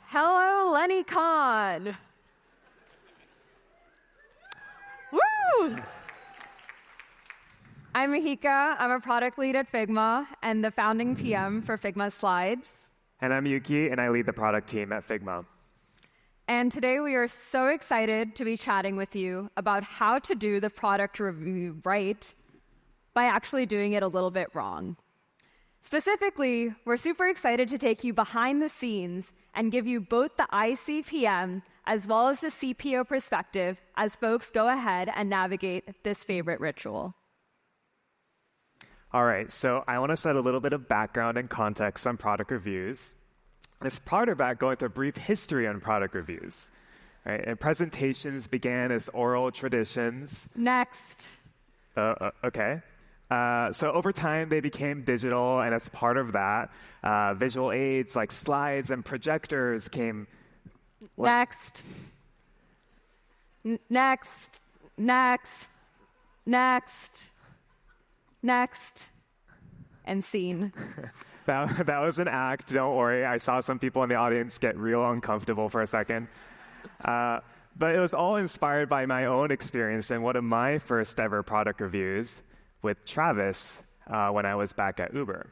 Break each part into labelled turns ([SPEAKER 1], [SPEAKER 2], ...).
[SPEAKER 1] Hello, Lenny Con. Woo! I'm Mihika. I'm a product lead at Figma and the founding PM for Figma Slides.
[SPEAKER 2] And I'm Yuki, and I lead the product team at Figma.
[SPEAKER 1] And today we are so excited to be chatting with you about how to do the product review right by actually doing it a little bit wrong. Specifically, we're super excited to take you behind the scenes and give you both the ICPM as well as the CPO perspective as folks go ahead and navigate this favorite ritual.
[SPEAKER 2] All right, so I want to set a little bit of background and context on product reviews. As part of that, go into a brief history on product reviews. Right? And presentations began as oral traditions.
[SPEAKER 1] Next.
[SPEAKER 2] Okay. So over time, they became digital, and as part of that, visual aids like slides and projectors came.
[SPEAKER 1] Next. Next. Next. Next. Next. And scene.
[SPEAKER 2] That was an act. Don't worry. I saw some people in the audience get real uncomfortable for a second. But it was all inspired by my own experience in one of my first ever product reviews with Travis when I was back at Uber.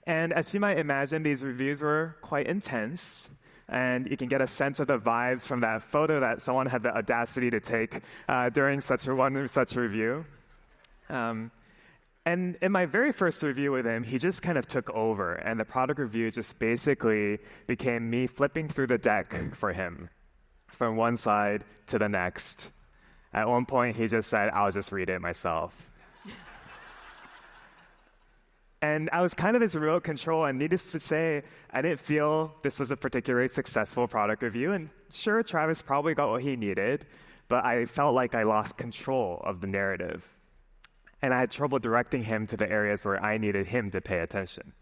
[SPEAKER 2] And as you might imagine, these reviews were quite intense. And you can get a sense of the vibes from that photo that someone had the audacity to take during such a review. And in my very first review with him, he just kind of took over. And the product review just basically became me flipping through the deck for him from one side to the next. At one point, he just said, "I'll just read it myself." And I was kind of his remote control, and needless to say, I didn't feel this was a particularly successful product review. And sure, Travis probably got what he needed, but I felt like I lost control of the narrative. And I had trouble directing him to the areas where I needed him to pay attention.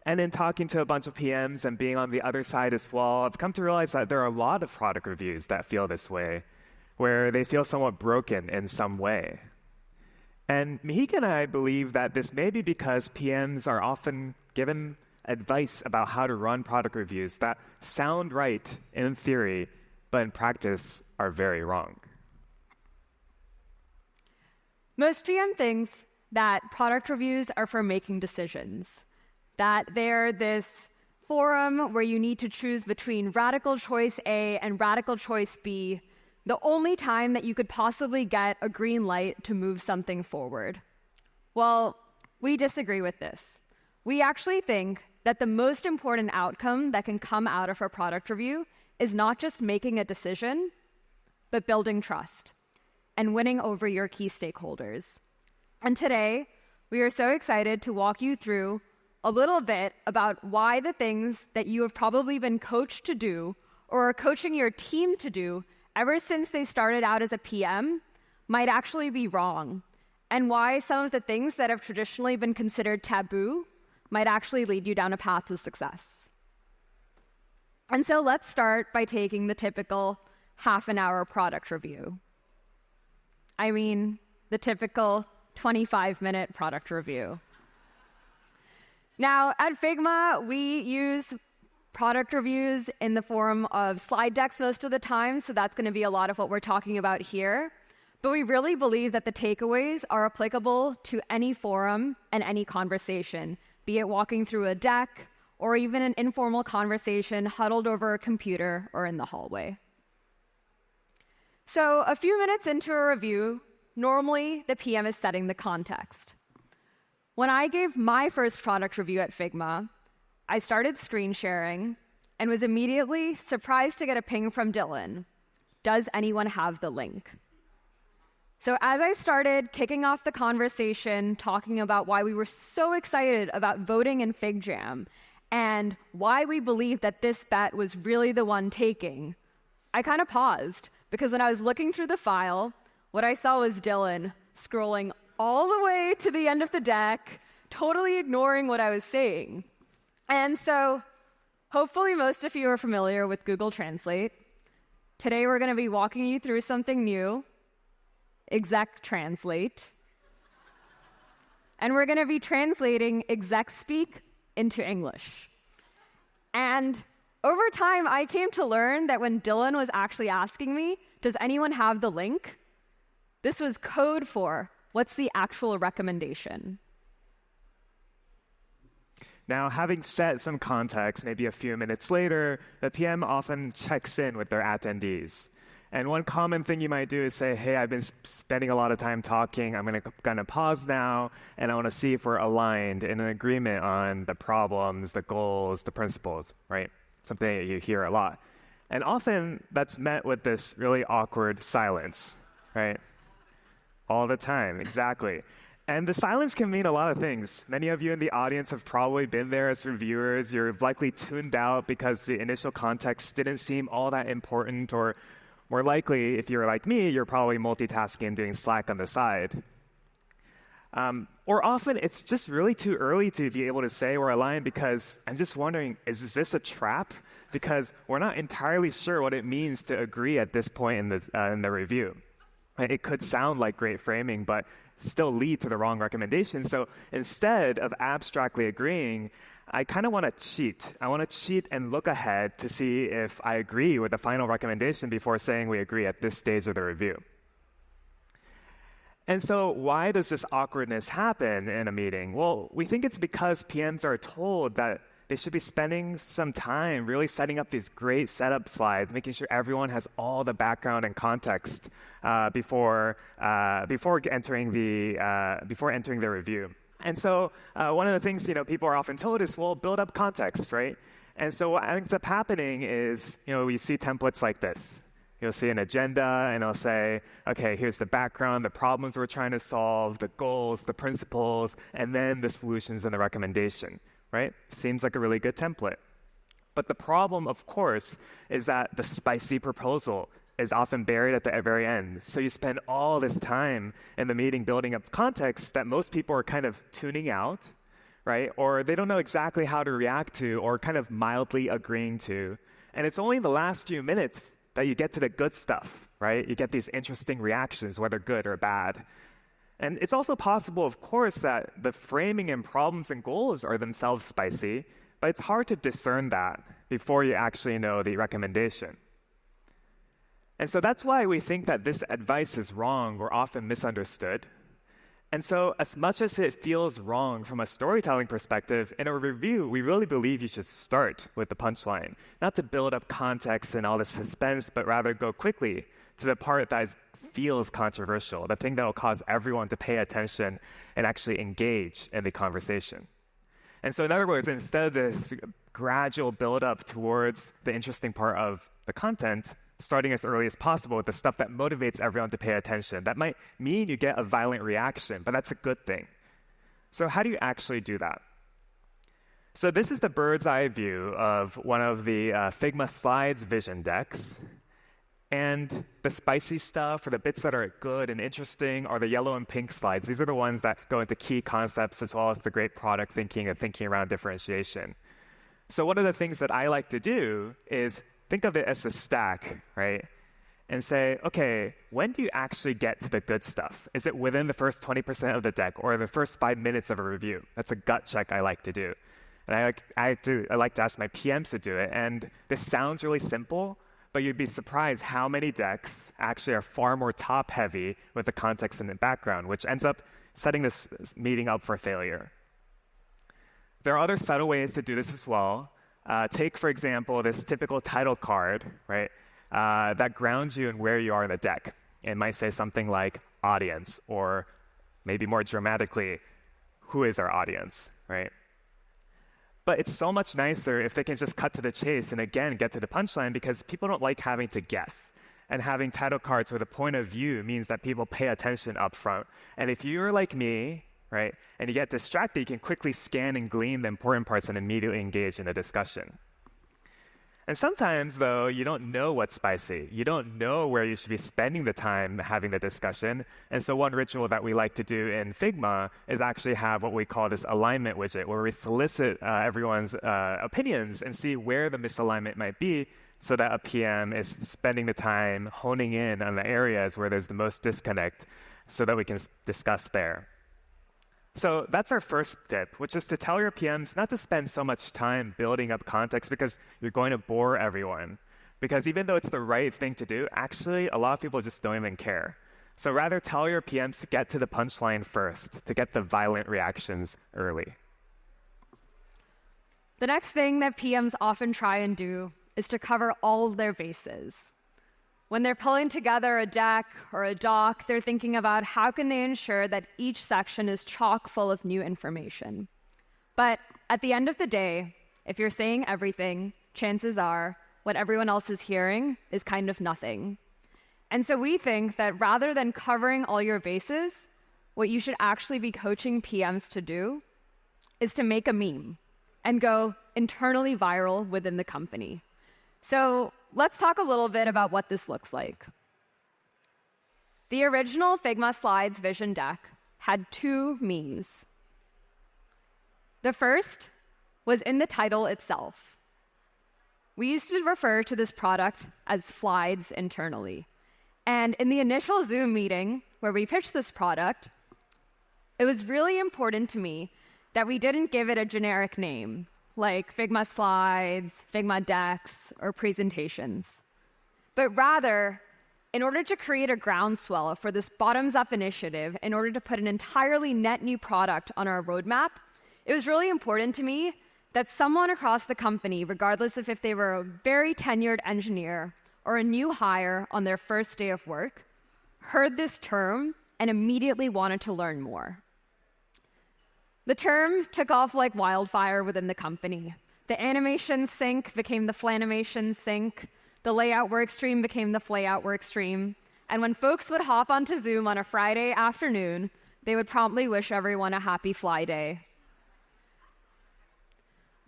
[SPEAKER 2] And in talking to a bunch of PMs and being on the other side as well, I've come to realize that there are a lot of product reviews that feel this way, where they feel somewhat broken in some way. And Mihika and I believe that this may be because PMs are often given advice about how to run product reviews that sound right in theory, but in practice are very wrong.
[SPEAKER 1] Most PM thinks that product reviews are for making decisions, that they're this forum where you need to choose between radical choice A and radical choice B, the only time that you could possibly get a green light to move something forward. Well, we disagree with this. We actually think that the most important outcome that can come out of a product review is not just making a decision, but building trust and winning over your key stakeholders. And today, we are so excited to walk you through a little bit about why the things that you have probably been coached to do or are coaching your team to do ever since they started out as a PM might actually be wrong, and why some of the things that have traditionally been considered taboo might actually lead you down a path to success. And so let's start by taking the typical half-an-hour product review. I mean, the typical 25-minute product review. Now, at Figma, we use product reviews in the form of slide decks most of the time, so that's going to be a lot of what we're talking about here. But we really believe that the takeaways are applicable to any forum and any conversation, be it walking through a deck or even an informal conversation huddled over a computer or in the hallway. So a few minutes into a review, normally the PM is setting the context. When I gave my first product review at Figma, I started screen sharing and was immediately surprised to get a ping from Dylan. Does anyone have the link? So as I started kicking off the conversation, talking about why we were so excited about voting in FigJam and why we believed that this bet was really the one taking, I kind of paused. Because when I was looking through the file, what I saw was Dylan scrolling all the way to the end of the deck, totally ignoring what I was saying. And so, hopefully most of you are familiar with Google Translate. Today we're going to be walking you through something new, exec translate. And we're going to be translating exec speak into English. And Over time, I came to learn that when Dylan was actually asking me, does anyone have the link? This was code for, what's the actual recommendation?
[SPEAKER 2] Now, having set some context, maybe a few minutes later, the PM often checks in with their attendees. And one common thing you might do is say, hey, I've been spending a lot of time talking. I'm gonna pause now, and I want to see if we're aligned in an agreement on the problems, the goals, the principles, right? Something that you hear a lot. And often that's met with this really awkward silence, right? All the time, exactly. And the silence can mean a lot of things. Many of you in the audience have probably been there as reviewers. You're likely tuned out because the initial context didn't seem all that important, or more likely, if you're like me, you're probably multitasking and doing Slack on the side. Or often, it's just really too early to be able to say we're aligned because I'm just wondering, is this a trap? Because we're not entirely sure what it means to agree at this point in the review. It could sound like great framing, but still lead to the wrong recommendation. So instead of abstractly agreeing, I kind of want to cheat. I want to cheat and look ahead to see if I agree with the final recommendation before saying we agree at this stage of the review. And so why does this awkwardness happen in a meeting? Well, we think it's because PMs are told that they should be spending some time really setting up these great setup slides, making sure everyone has all the background and context before entering the review. And so one of the things people are often told is, well, build up context, right? And so what ends up happening is we see templates like this. You'll see an agenda, and it'll say, okay, here's the background, the problems we're trying to solve, the goals, the principles, and then the solutions and the recommendation. Right? Seems like a really good template. But the problem, of course, is that the spicy proposal is often buried at the very end. So you spend all this time in the meeting building up context that most people are kind of tuning out, right? Or they don't know exactly how to react to or kind of mildly agreeing to. And it's only in the last few minutes that you get to the good stuff, right? You get these interesting reactions, whether good or bad. And it's also possible, of course, that the framing and problems and goals are themselves spicy, but it's hard to discern that before you actually know the recommendation. And so that's why we think that this advice is wrong or often misunderstood. And so as much as it feels wrong from a storytelling perspective, in a review, we really believe you should start with the punchline, not to build up context and all the suspense, but rather go quickly to the part that feels controversial, the thing that will cause everyone to pay attention and actually engage in the conversation. And so in other words, instead of this gradual build-up towards the interesting part of the content, starting as early as possible with the stuff that motivates everyone to pay attention. That might mean you get a violent reaction, but that's a good thing. So how do you actually do that? So this is the bird's eye view of one of the Figma slides vision decks. And the spicy stuff, or the bits that are good and interesting, are the yellow and pink slides. These are the ones that go into key concepts as well as the great product thinking and thinking around differentiation. So one of the things that I like to do is think of it as a stack, right? And say, okay, when do you actually get to the good stuff? Is it within the first 20% of the deck or the first 5 minutes of a review? That's a gut check I like to do. And I like to ask my PMs to do it. And this sounds really simple, but you'd be surprised how many decks actually are far more top-heavy with the context and the background, which ends up setting this meeting up for failure. There are other subtle ways to do this as well. Take, for example, this typical title card, right, that grounds you in where you are in the deck. It might say something like audience, or maybe more dramatically, who is our audience, right? But it's so much nicer if they can just cut to the chase and, again, get to the punchline, because people don't like having to guess. And having title cards with a point of view means that people pay attention up front. And if you're like me, right, and you get distracted, you can quickly scan and glean the important parts and immediately engage in the discussion. And sometimes, though, you don't know what's spicy. You don't know where you should be spending the time having the discussion. And so one ritual that we like to do in Figma is actually have what we call this alignment widget, where we solicit everyone's opinions and see where the misalignment might be, so that a PM is spending the time honing in on the areas where there's the most disconnect so that we can discuss there. So that's our first tip, which is to tell your PMs not to spend so much time building up context because you're going to bore everyone. Because even though it's the right thing to do, actually, a lot of people just don't even care. So rather tell your PMs to get to the punchline first, to get the violent reactions early.
[SPEAKER 1] The next thing that PMs often try and do is to cover all of their bases. When they're pulling together a deck or a doc, they're thinking about how can they ensure that each section is chock full of new information. But at the end of the day, if you're saying everything, chances are what everyone else is hearing is kind of nothing. And so we think that rather than covering all your bases, what you should actually be coaching PMs to do is to make a meme and go internally viral within the company. So let's talk a little bit about what this looks like. The original Figma Slides vision deck had 2 memes. The first was in the title itself. We used to refer to this product as Slides internally. And in the initial Zoom meeting where we pitched this product, it was really important to me that we didn't give it a generic name, like Figma Slides, Figma Decks, or presentations. But rather, in order to create a groundswell for this bottoms-up initiative, in order to put an entirely net new product on our roadmap, it was really important to me that someone across the company, regardless of if they were a very tenured engineer or a new hire on their first day of work, heard this term and immediately wanted to learn more. The term took off like wildfire within the company. The animation sync became the flanimation sync. The layout workstream became the flayout workstream. And when folks would hop onto Zoom on a Friday afternoon, they would promptly wish everyone a happy fly day.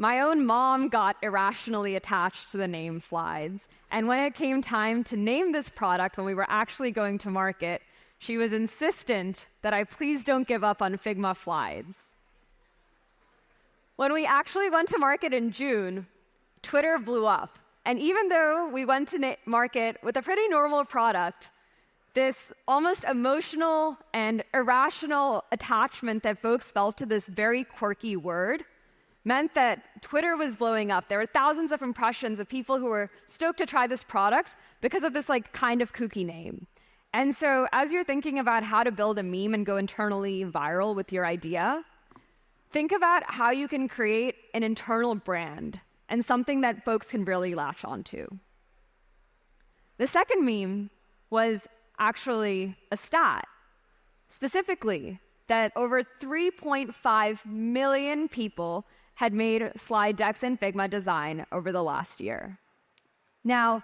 [SPEAKER 1] My own mom got irrationally attached to the name Slides. And when it came time to name this product, when we were actually going to market, she was insistent that I please don't give up on Figma Slides. When we actually went to market in June, Twitter blew up. And even though we went to market with a pretty normal product, this almost emotional and irrational attachment that folks felt to this very quirky word meant that Twitter was blowing up. There were thousands of impressions of people who were stoked to try this product because of this like kind of kooky name. And so as you're thinking about how to build a meme and go internally viral with your idea, think about how you can create an internal brand and something that folks can really latch onto. The second meme was actually a stat, specifically that over 3.5 million people had made slide decks in Figma design over the last year. Now,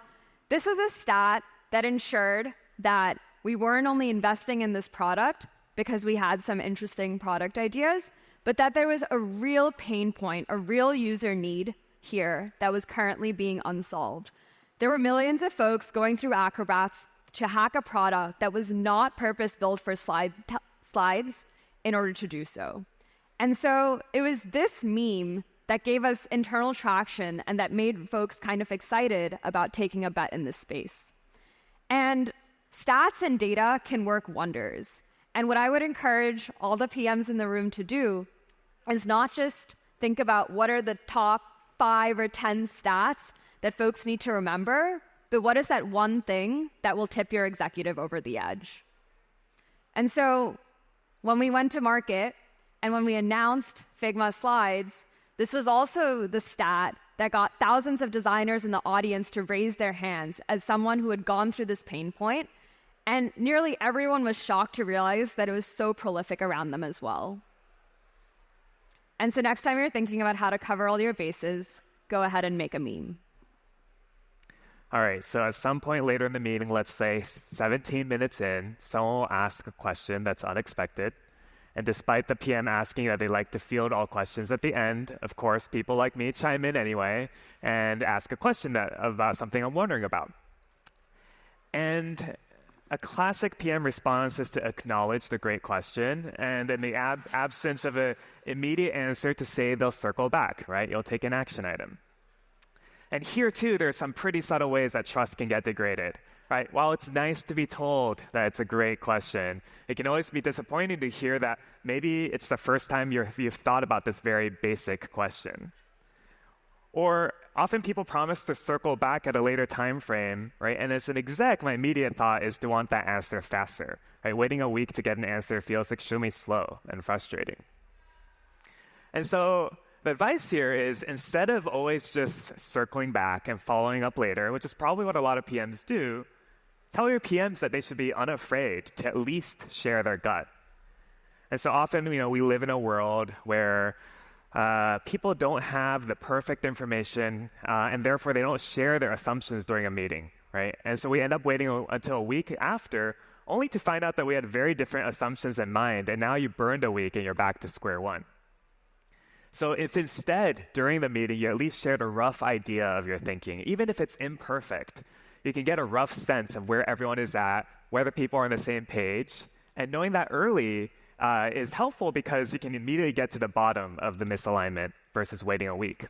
[SPEAKER 1] this was a stat that ensured that we weren't only investing in this product because we had some interesting product ideas, but that there was a real pain point, a real user need here that was currently being unsolved. There were millions of folks going through Acrobats to hack a product that was not purpose-built for slides in order to do so. And so it was this meme that gave us internal traction and that made folks kind of excited about taking a bet in this space. And stats and data can work wonders. And what I would encourage all the PMs in the room to do is not just think about what are the top 5 or 10 stats that folks need to remember, but what is that one thing that will tip your executive over the edge? And so when we went to market and when we announced Figma Slides, this was also the stat that got thousands of designers in the audience to raise their hands as someone who had gone through this pain point. And nearly everyone was shocked to realize that it was so prolific around them as well. And so next time you're thinking about how to cover all your bases, go ahead and make a meme.
[SPEAKER 2] All right, so at some point later in the meeting, let's say 17 minutes in, someone will ask a question that's unexpected. And despite the PM asking that they like to field all questions at the end, of course, people like me chime in anyway and ask a question about something I'm wondering about. And a classic PM response is to acknowledge the great question, and in the absence of an immediate answer, to say they'll circle back, right? You'll take an action item. And here, too, there are some pretty subtle ways that trust can get degraded. right? While it's nice to be told that it's a great question, it can always be disappointing to hear that maybe it's the first time you've thought about this very basic question. Or often people promise to circle back at a later time frame, right? And as an exec, my immediate thought is to want that answer faster, right? Waiting a week to get an answer feels extremely slow and frustrating. And so the advice here is, instead of always just circling back and following up later, which is probably what a lot of PMs do, tell your PMs that they should be unafraid to at least share their gut. And so often, we live in a world where people don't have the perfect information, and therefore they don't share their assumptions during a meeting, right? And so we end up waiting until a week after, only to find out that we had very different assumptions in mind, and now you burned a week and you're back to square one. So if instead, during the meeting, you at least shared a rough idea of your thinking, even if it's imperfect, you can get a rough sense of where everyone is at, whether people are on the same page. And knowing that early is helpful because you can immediately get to the bottom of the misalignment versus waiting a week.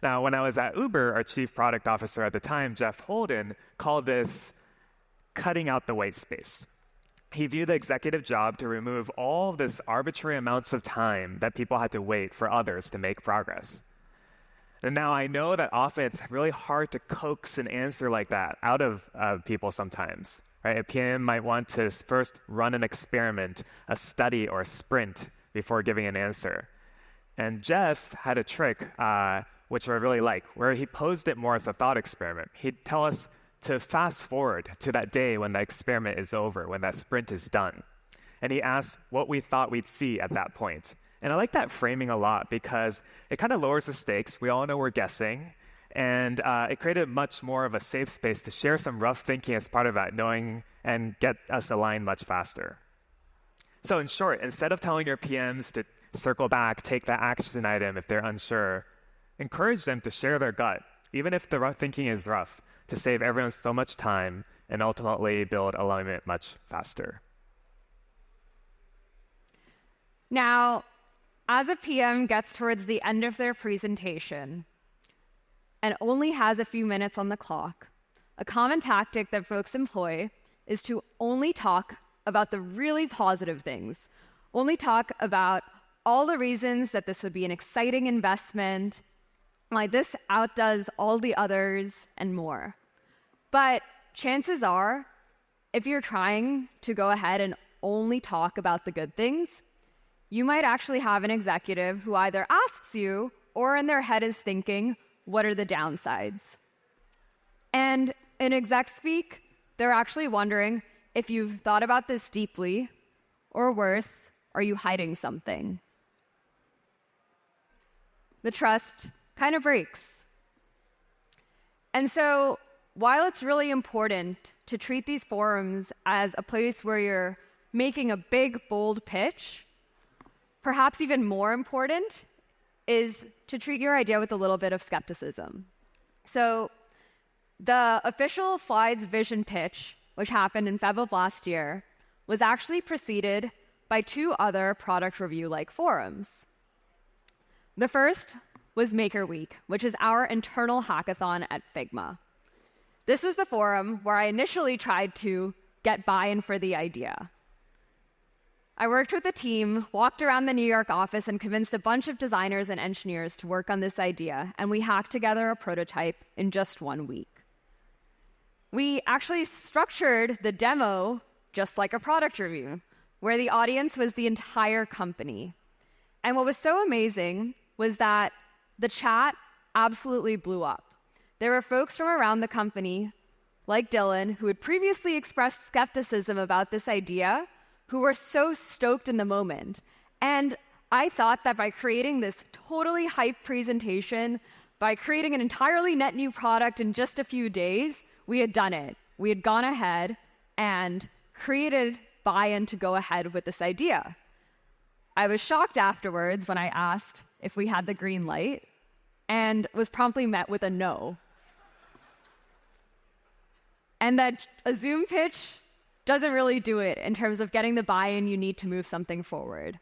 [SPEAKER 2] Now, when I was at Uber, our chief product officer at the time, Jeff Holden, called this cutting out the white space. He viewed the executive job to remove all of this arbitrary amounts of time that people had to wait for others to make progress. And now I know that often it's really hard to coax an answer like that out of people sometimes. Right? A PM might want to first run an experiment, a study, or a sprint before giving an answer. And Jeff had a trick, which I really like, where he posed it more as a thought experiment. He'd tell us to fast forward to that day when the experiment is over, when that sprint is done. And he asked what we thought we'd see at that point. And I like that framing a lot because it kind of lowers the stakes. We all know we're guessing. And it created much more of a safe space to share some rough thinking as part of that, knowing and get us aligned much faster. So in short, instead of telling your PMs to circle back, take that action item if they're unsure, encourage them to share their gut, even if the rough thinking is rough, to save everyone so much time and ultimately build alignment much faster.
[SPEAKER 1] Now, as a PM gets towards the end of their presentation and only has a few minutes on the clock, a common tactic that folks employ is to only talk about the really positive things, only talk about all the reasons that this would be an exciting investment, like this outdoes all the others and more. But chances are, if you're trying to go ahead and only talk about the good things, you might actually have an executive who either asks you or in their head is thinking, what are the downsides? And in exec speak, they're actually wondering if you've thought about this deeply, or worse, are you hiding something? The trust kind of breaks. And so, while it's really important to treat these forums as a place where you're making a big, bold pitch, perhaps even more important is to treat your idea with a little bit of skepticism. So the official Flides vision pitch, which happened in February of last year, was actually preceded by 2 other product review-like forums. The first was Maker Week, which is our internal hackathon at Figma. This was the forum where I initially tried to get buy-in for the idea. I worked with a team, walked around the New York office, and convinced a bunch of designers and engineers to work on this idea, and we hacked together a prototype in just 1 week. We actually structured the demo just like a product review, where the audience was the entire company. And what was so amazing was that the chat absolutely blew up. There were folks from around the company, like Dylan, who had previously expressed skepticism about this idea, who were so stoked in the moment. And I thought that by creating this totally hyped presentation, by creating an entirely net new product in just a few days, we had done it. We had gone ahead and created buy-in to go ahead with this idea. I was shocked afterwards when I asked if we had the green light and was promptly met with a no. And that a Zoom pitch doesn't really do it in terms of getting the buy-in you need to move something forward.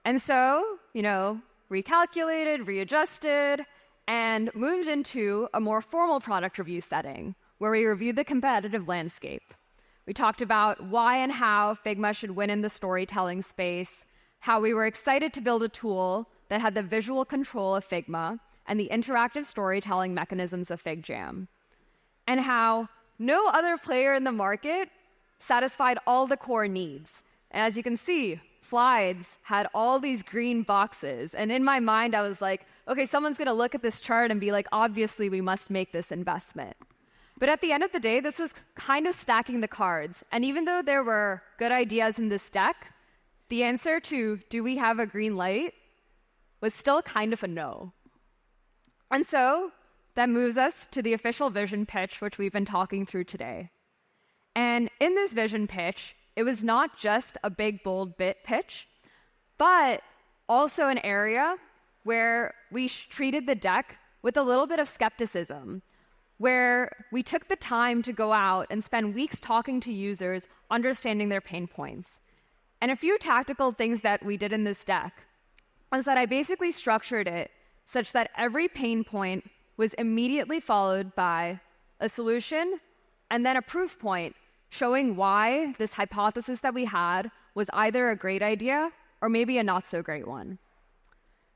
[SPEAKER 1] And so, recalculated, readjusted, and moved into a more formal product review setting where we reviewed the competitive landscape. We talked about why and how Figma should win in the storytelling space, how we were excited to build a tool that had the visual control of Figma and the interactive storytelling mechanisms of FigJam, and how no other player in the market satisfied all the core needs. As you can see, Slides had all these green boxes, and in my mind I was like, okay, someone's going to look at this chart and be like, obviously we must make this investment. But at the end of the day, this was kind of stacking the cards. And even though there were good ideas in this deck, the answer to do we have a green light was still kind of a no. And so that moves us to the official vision pitch, which we've been talking through today. And in this vision pitch, it was not just a big, bold bit pitch, but also an area where we treated the deck with a little bit of skepticism, where we took the time to go out and spend weeks talking to users, understanding their pain points. And a few tactical things that we did in this deck was that I basically structured it such that every pain point was immediately followed by a solution and then a proof point showing why this hypothesis that we had was either a great idea or maybe a not so great one.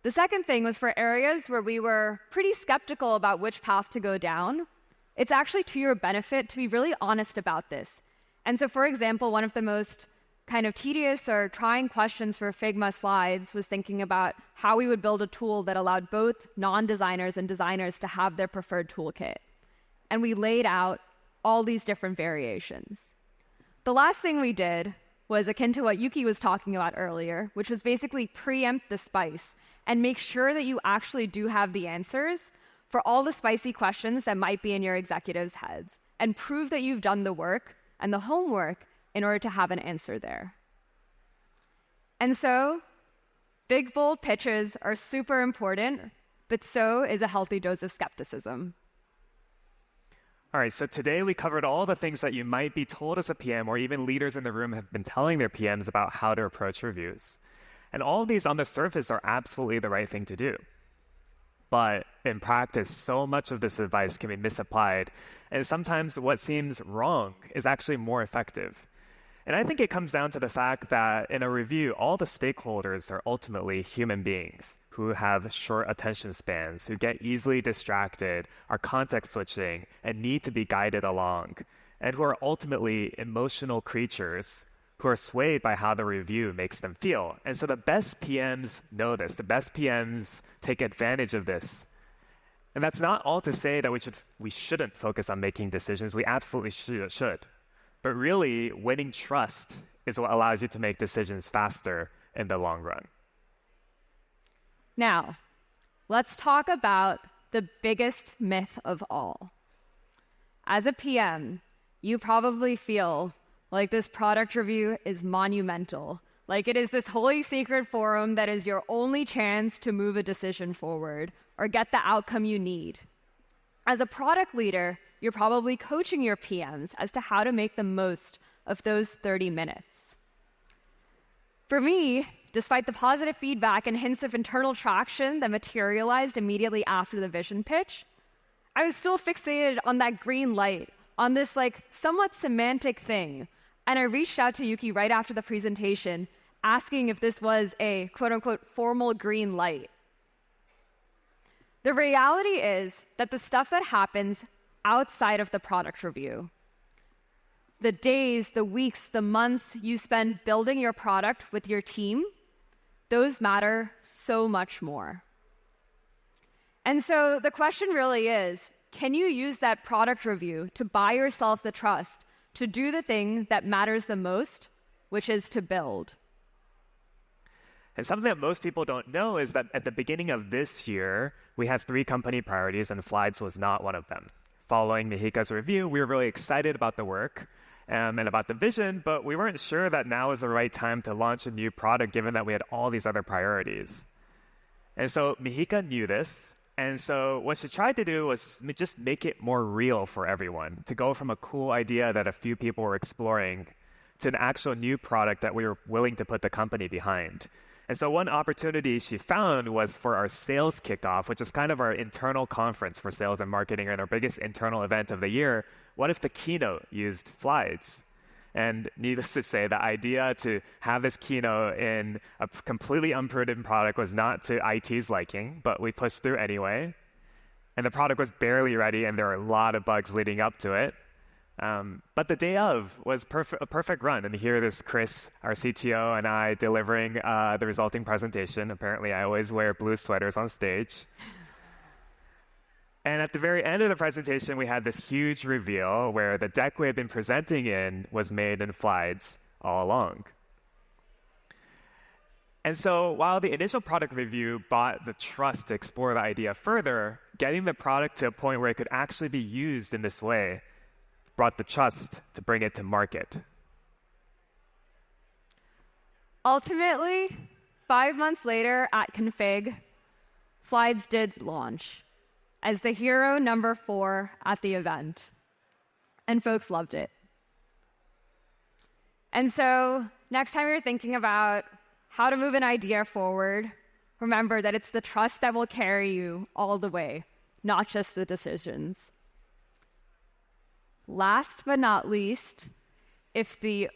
[SPEAKER 1] The second thing was for areas where we were pretty skeptical about which path to go down, it's actually to your benefit to be really honest about this. And so, for example, one of the most kind of tedious or trying questions for Figma Slides was thinking about how we would build a tool that allowed both non-designers and designers to have their preferred toolkit. And we laid out all these different variations. The last thing we did was akin to what Yuhki was talking about earlier, which was basically preempt the spice and make sure that you actually do have the answers for all the spicy questions that might be in your executives' heads, and prove that you've done the work and the homework in order to have an answer there. And so, big, bold pitches are super important, but so is a healthy dose of skepticism.
[SPEAKER 2] All right, so today we covered all the things that you might be told as a PM, or even leaders in the room have been telling their PMs about how to approach reviews. And all of these on the surface are absolutely the right thing to do. But in practice, so much of this advice can be misapplied, and sometimes what seems wrong is actually more effective. And I think it comes down to the fact that in a review, all the stakeholders are ultimately human beings who have short attention spans, who get easily distracted, are context switching, and need to be guided along, and who are ultimately emotional creatures who are swayed by how the review makes them feel. And so the best PMs know this. The best PMs take advantage of this. And that's not all to say that we shouldn't focus on making decisions. We absolutely should. But really, winning trust is what allows you to make decisions faster in the long run.
[SPEAKER 1] Now, let's talk about the biggest myth of all. As a PM, you probably feel like this product review is monumental. Like it is this holy secret forum that is your only chance to move a decision forward or get the outcome you need. As a product leader, you're probably coaching your PMs as to how to make the most of those 30 minutes. For me, despite the positive feedback and hints of internal traction that materialized immediately after the vision pitch, I was still fixated on that green light, on this somewhat semantic thing. And I reached out to Yuhki right after the presentation, asking if this was a quote-unquote formal green light. The reality is that the stuff that happens outside of the product review, the days, the weeks, the months you spend building your product with your team, those matter so much more. And so the question really is, can you use that product review to buy yourself the trust to do the thing that matters the most, which is to build?
[SPEAKER 2] And something that most people don't know is that at the beginning of this year, we had 3 company priorities, and Slides was not one of them. Following Mihika's review, we were really excited about the work and about the vision, but we weren't sure that now was the right time to launch a new product, given that we had all these other priorities. And so Mihika knew this. And so what she tried to do was just make it more real for everyone, to go from a cool idea that a few people were exploring to an actual new product that we were willing to put the company behind. And so one opportunity she found was for our sales kickoff, which is kind of our internal conference for sales and marketing and our biggest internal event of the year. What if the keynote used slides? And needless to say, the idea to have this keynote in a completely unproven product was not to IT's liking, but we pushed through anyway. And the product was barely ready, and there were a lot of bugs leading up to it. But the day of was a perfect run. And here is Chris, our CTO, and I delivering the resulting presentation. Apparently, I always wear blue sweaters on stage. And at the very end of the presentation, we had this huge reveal where the deck we had been presenting in was made in slides all along. And so while the initial product review bought the trust to explore the idea further, getting the product to a point where it could actually be used in this way brought the trust to bring it to market.
[SPEAKER 1] Ultimately, 5 months later at Config, Slides did launch as the hero number 4 at the event. And folks loved it. And so next time you're thinking about how to move an idea forward, remember that it's the trust that will carry you all the way, not just the decisions. Last but not least, if the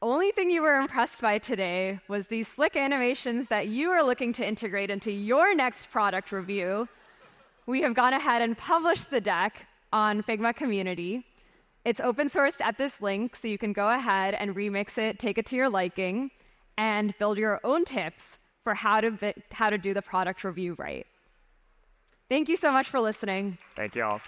[SPEAKER 1] only thing you were impressed by today was these slick animations that you are looking to integrate into your next product review, we have gone ahead and published the deck on Figma Community. It's open sourced at this link, so you can go ahead and remix it, take it to your liking, and build your own tips for how to do the product review right. Thank you so much for listening.
[SPEAKER 2] Thank you all.